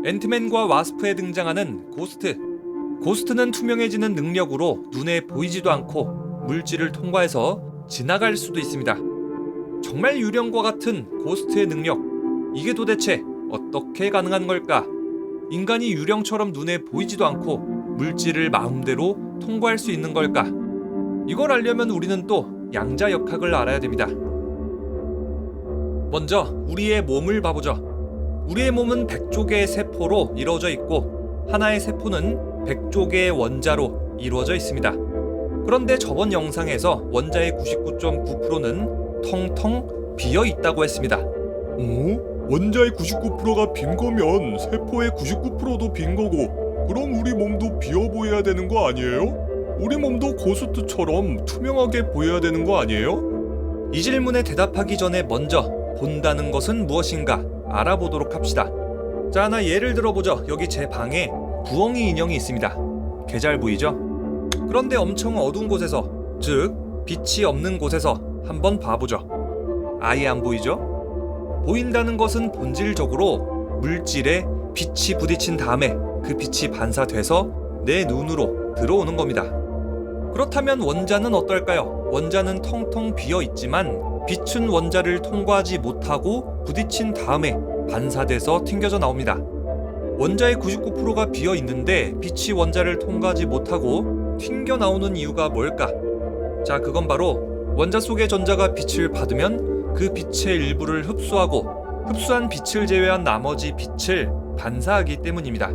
앤트맨과 와스프에 등장하는 고스트. 고스트는 투명해지는 능력으로 눈에 보이지도 않고 물질을 통과해서 지나갈 수도 있습니다. 정말 유령과 같은 고스트의 능력, 이게 도대체 어떻게 가능한 걸까? 인간이 유령처럼 눈에 보이지도 않고 물질을 마음대로 통과할 수 있는 걸까? 이걸 알려면 우리는 또 양자역학을 알아야 됩니다. 먼저 우리의 몸을 봐보죠. 우리의 몸은 100조개의 세포로 이루어져 있고 하나의 세포는 100조개의 원자로 이루어져 있습니다. 그런데 저번 영상에서 원자의 99.9%는 텅텅 비어 있다고 했습니다. 원자의 99%가 빈 거면 세포의 99%도 빈 거고, 그럼 우리 몸도 비어 보여야 되는 거 아니에요? 우리 몸도 고스트처럼 투명하게 보여야 되는 거 아니에요? 이 질문에 대답하기 전에 먼저 본다는 것은 무엇인가 알아보도록 합시다. 자, 하나 예를 들어보죠. 여기 제 방에 부엉이 인형이 있습니다. 개 잘 보이죠? 그런데 엄청 어두운 곳에서, 즉 빛이 없는 곳에서 한번 봐보죠. 아예 안 보이죠? 보인다는 것은 본질적으로 물질에 빛이 부딪힌 다음에 그 빛이 반사돼서 내 눈으로 들어오는 겁니다. 그렇다면 원자는 어떨까요? 원자는 텅텅 비어 있지만 빛은 원자를 통과하지 못하고 부딪힌 다음에 반사돼서 튕겨져 나옵니다. 원자의 99%가 비어 있는데 빛이 원자를 통과하지 못하고 튕겨 나오는 이유가 뭘까? 자, 그건 바로 원자 속의 전자가 빛을 받으면 그 빛의 일부를 흡수하고 흡수한 빛을 제외한 나머지 빛을 반사하기 때문입니다.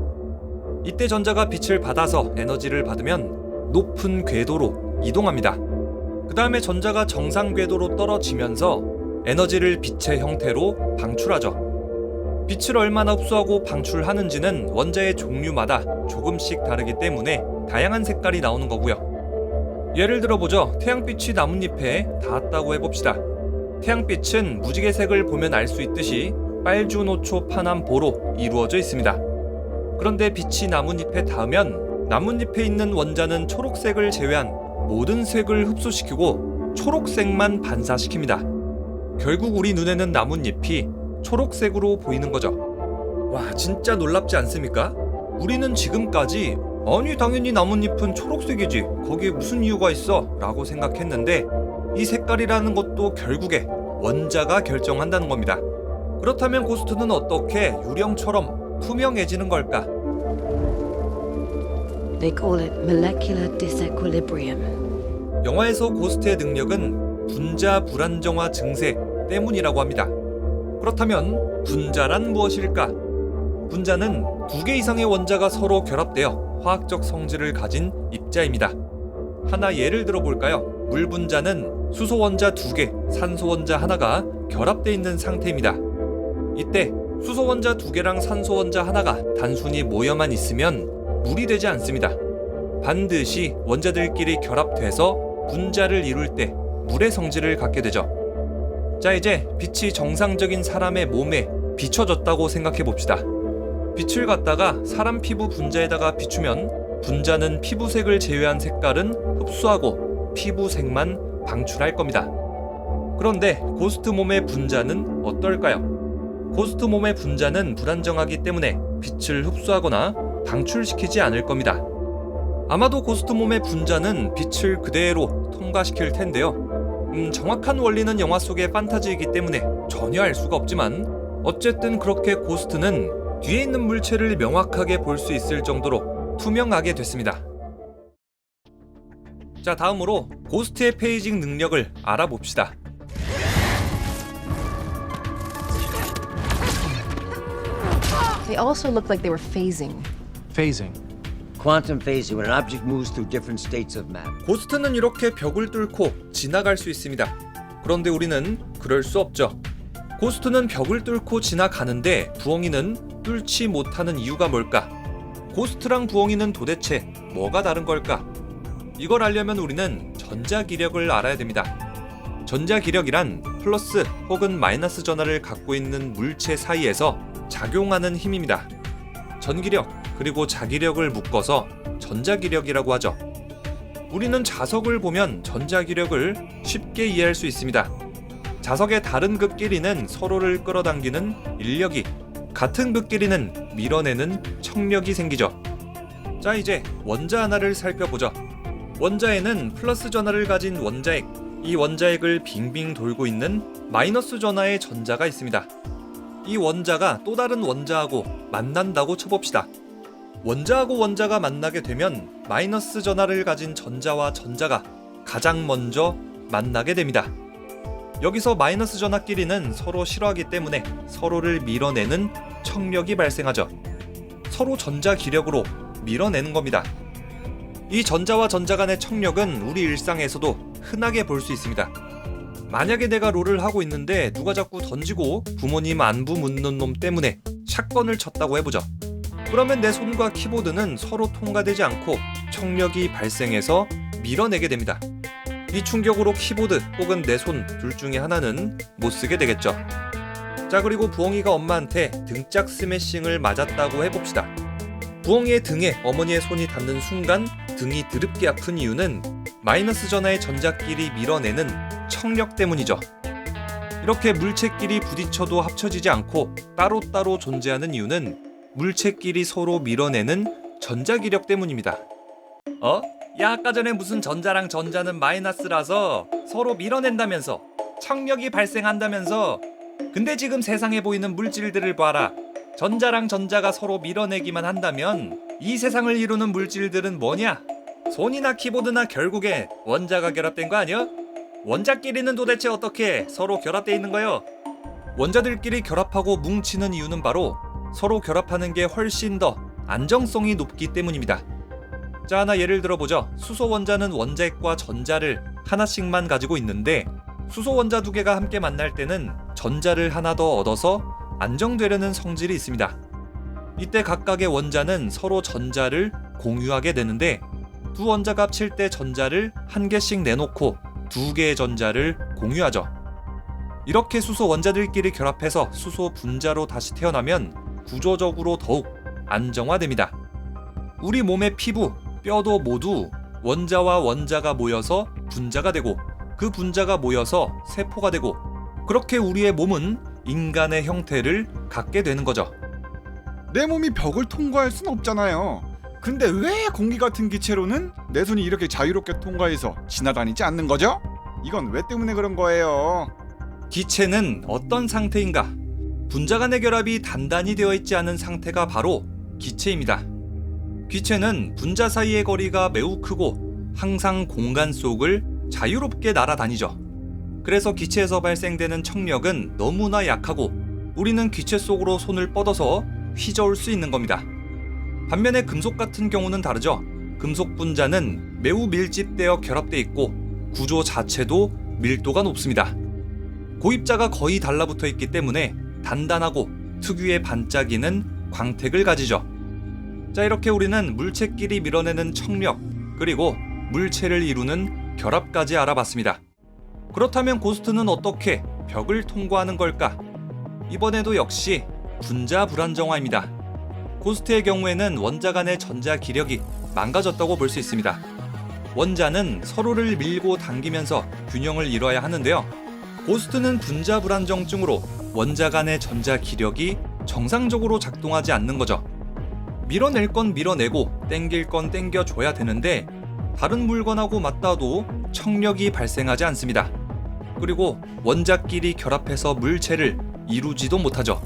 이때 전자가 빛을 받아서 에너지를 받으면 높은 궤도로 이동합니다. 그 다음에 전자가 정상 궤도로 떨어지면서 에너지를 빛의 형태로 방출하죠. 빛을 얼마나 흡수하고 방출하는지는 원자의 종류마다 조금씩 다르기 때문에 다양한 색깔이 나오는 거고요. 예를 들어보죠. 태양빛이 나뭇잎에 닿았다고 해봅시다. 태양빛은 무지개색을 보면 알 수 있듯이 빨주노초 파남보로 이루어져 있습니다. 그런데 빛이 나뭇잎에 닿으면 나뭇잎에 있는 원자는 초록색을 제외한 모든 색을 흡수시키고 초록색만 반사시킵니다. 결국 우리 눈에는 나뭇잎이 초록색으로 보이는 거죠. 와, 진짜 놀랍지 않습니까? 우리는 지금까지 아니 당연히 나뭇잎은 초록색이지, 거기에 무슨 이유가 있어? 라고 생각했는데 이 색깔이라는 것도 결국에 원자가 결정한다는 겁니다. 그렇다면 고스트는 어떻게 유령처럼 투명해지는 걸까? They call it molecular disequilibrium. 영화에서 고스트의 능력은 분자 불안정화 증세 때문이라고 합니다. 그렇다면 분자란 무엇일까? 분자는 2개 이상의 원자가 서로 결합되어 화학적 성질을 가진 입자입니다. 하나 예를 들어볼까요? 물 분자는 수소 원자 2개, 산소 원자 하나가 결합되어 있는 상태입니다. 이때 수소 원자 2개랑 산소 원자 하나가 단순히 모여만 있으면 물이 되지 않습니다. 반드시 원자들끼리 결합돼서 분자를 이룰 때 물의 성질을 갖게 되죠. 자, 이제 빛이 정상적인 사람의 몸에 비춰졌다고 생각해 봅시다. 빛을 갖다가 사람 피부 분자에다가 비추면 분자는 피부색을 제외한 색깔은 흡수하고 피부색만 방출할 겁니다. 그런데 고스트 몸의 분자는 어떨까요? 고스트 몸의 분자는 불안정하기 때문에 빛을 흡수하거나 방출시키지 않을 겁니다. 아마도 고스트 몸의 분자는 빛을 그대로 통과시킬 텐데요. 정확한 원리는 영화 속의 판타지이기 때문에 전혀 알 수가 없지만 어쨌든 그렇게 고스트는 뒤에 있는 물체를 명확하게 볼 수 있을 정도로 투명하게 됐습니다. 자, 다음으로 고스트의 페이징 능력을 알아봅시다. They also looked like they were phasing. Phasing. Quantum phasing, when an object moves through different states of matter. 고스트는 이렇게 벽을 뚫고 지나갈 수 있습니다. 그런데 우리는 그럴 수 없죠. 고스트는 벽을 뚫고 지나가는데 부엉이는 뚫지 못하는 이유가 뭘까? 고스트랑 부엉이는 도대체 뭐가 다른 걸까? 이걸 알려면 우리는 전자기력을 알아야 됩니다. 전자기력이란 플러스 혹은 마이너스 전하를 갖고 있는 물체 사이에서 작용하는 힘입니다. 전기력 그리고 자기력을 묶어서 전자기력이라고 하죠. 우리는 자석을 보면 전자기력을 쉽게 이해할 수 있습니다. 자석의 다른 극끼리는 서로를 끌어당기는 인력이 같은 극끼리는 밀어내는 청력이 생기죠. 자, 이제 원자 하나를 살펴보죠. 원자에는 플러스 전하를 가진 원자핵, 이 원자핵을 빙빙 돌고 있는 마이너스 전하의 전자가 있습니다. 이 원자가 또 다른 원자하고 만난다고 쳐봅시다. 원자하고 원자가 만나게 되면 마이너스 전하를 가진 전자와 전자가 가장 먼저 만나게 됩니다. 여기서 마이너스 전하끼리는 서로 싫어하기 때문에 서로를 밀어내는 청력이 발생하죠. 서로 전자 기력으로 밀어내는 겁니다. 이 전자와 전자 간의 청력은 우리 일상에서도 흔하게 볼 수 있습니다. 만약에 내가 롤을 하고 있는데 누가 자꾸 던지고 부모님 안부 묻는 놈 때문에 샷건을 쳤다고 해보죠. 그러면 내 손과 키보드는 서로 통과되지 않고 청력이 발생해서 밀어내게 됩니다. 이 충격으로 키보드 혹은 내 손 둘 중에 하나는 못 쓰게 되겠죠. 자, 그리고 부엉이가 엄마한테 등짝 스매싱을 맞았다고 해봅시다. 부엉이의 등에 어머니의 손이 닿는 순간 등이 드럽게 아픈 이유는 마이너스 전하의 전자끼리 밀어내는 청력 때문이죠. 이렇게 물체끼리 부딪혀도 합쳐지지 않고 따로따로 존재하는 이유는 물체끼리 서로 밀어내는 전자기력 때문입니다. 야, 아까 전에 무슨 전자랑 전자는 마이너스라서 서로 밀어낸다면서, 청력이 발생한다면서. 근데 지금 세상에 보이는 물질들을 봐라. 전자랑 전자가 서로 밀어내기만 한다면 이 세상을 이루는 물질들은 뭐냐? 손이나 키보드나 결국에 원자가 결합된 거 아니야? 원자끼리는 도대체 어떻게 서로 결합돼 있는 거요? 원자들끼리 결합하고 뭉치는 이유는 바로 서로 결합하는 게 훨씬 더 안정성이 높기 때문입니다. 자, 하나 예를 들어보죠. 수소 원자는 원자핵과 전자를 하나씩만 가지고 있는데 수소 원자 두 개가 함께 만날 때는 전자를 하나 더 얻어서 안정되려는 성질이 있습니다. 이때 각각의 원자는 서로 전자를 공유하게 되는데 두 원자가 합칠 때 전자를 한 개씩 내놓고 두 개의 전자를 공유하죠. 이렇게 수소 원자들끼리 결합해서 수소 분자로 다시 태어나면 구조적으로 더욱 안정화됩니다. 우리 몸의 피부, 뼈도 모두 원자와 원자가 모여서 분자가 되고 그 분자가 모여서 세포가 되고 그렇게 우리의 몸은 인간의 형태를 갖게 되는 거죠. 내 몸이 벽을 통과할 순 없잖아요. 근데 왜 공기 같은 기체로는 내 손이 이렇게 자유롭게 통과해서 지나다니지 않는 거죠? 이건 왜 때문에 그런 거예요? 기체는 어떤 상태인가? 분자 간의 결합이 단단히 되어 있지 않은 상태가 바로 기체입니다. 기체는 분자 사이의 거리가 매우 크고 항상 공간 속을 자유롭게 날아다니죠. 그래서 기체에서 발생되는 청력은 너무나 약하고 우리는 기체 속으로 손을 뻗어서 휘저을 수 있는 겁니다. 반면에 금속 같은 경우는 다르죠. 금속 분자는 매우 밀집되어 결합되어 있고 구조 자체도 밀도가 높습니다. 고입자가 거의 달라붙어 있기 때문에 단단하고 특유의 반짝이는 광택을 가지죠. 자, 이렇게 우리는 물체끼리 밀어내는 청력, 그리고 물체를 이루는 결합까지 알아봤습니다. 그렇다면 고스트는 어떻게 벽을 통과하는 걸까? 이번에도 역시 분자 불안정화입니다. 고스트의 경우에는 원자 간의 전자 기력이 망가졌다고 볼 수 있습니다. 원자는 서로를 밀고 당기면서 균형을 이뤄야 하는데요. 고스트는 분자 불안정증으로 원자 간의 전자 기력이 정상적으로 작동하지 않는 거죠. 밀어낼 건 밀어내고 땡길 건 땡겨줘야 되는데 다른 물건하고 맞닿아도 청력이 발생하지 않습니다. 그리고 원자끼리 결합해서 물체를 이루지도 못하죠.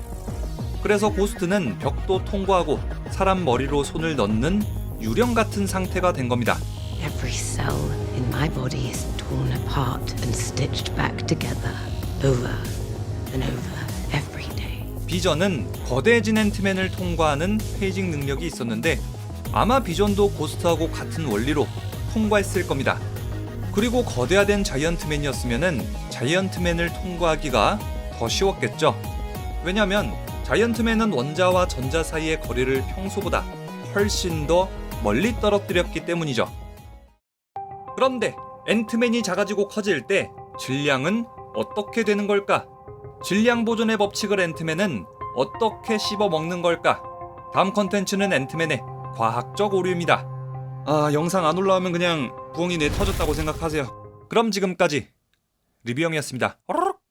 그래서 고스트는 벽도 통과하고 사람 머리로 손을 넣는 유령 같은 상태가 된 겁니다. Every cell in my body is torn apart and stitched back together over and over every day. 비전은 거대해진 앤트맨을 통과하는 페이징 능력이 있었는데 아마 비전도 고스트하고 같은 원리로 통과했을 겁니다. 그리고 거대화된 자이언트맨이었으면은 자이언트맨을 통과하기가 더 쉬웠겠죠. 왜냐면 자이언트맨은 원자와 전자 사이의 거리를 평소보다 훨씬 더 멀리 떨어뜨렸기 때문이죠. 그런데 앤트맨이 작아지고 커질 때 질량은 어떻게 되는 걸까? 질량 보존의 법칙을 앤트맨은 어떻게 씹어먹는 걸까? 다음 컨텐츠는 앤트맨의 과학적 오류입니다. 영상 안 올라오면 그냥 부엉이 내 터졌다고 생각하세요. 그럼 지금까지 리뷰형이었습니다.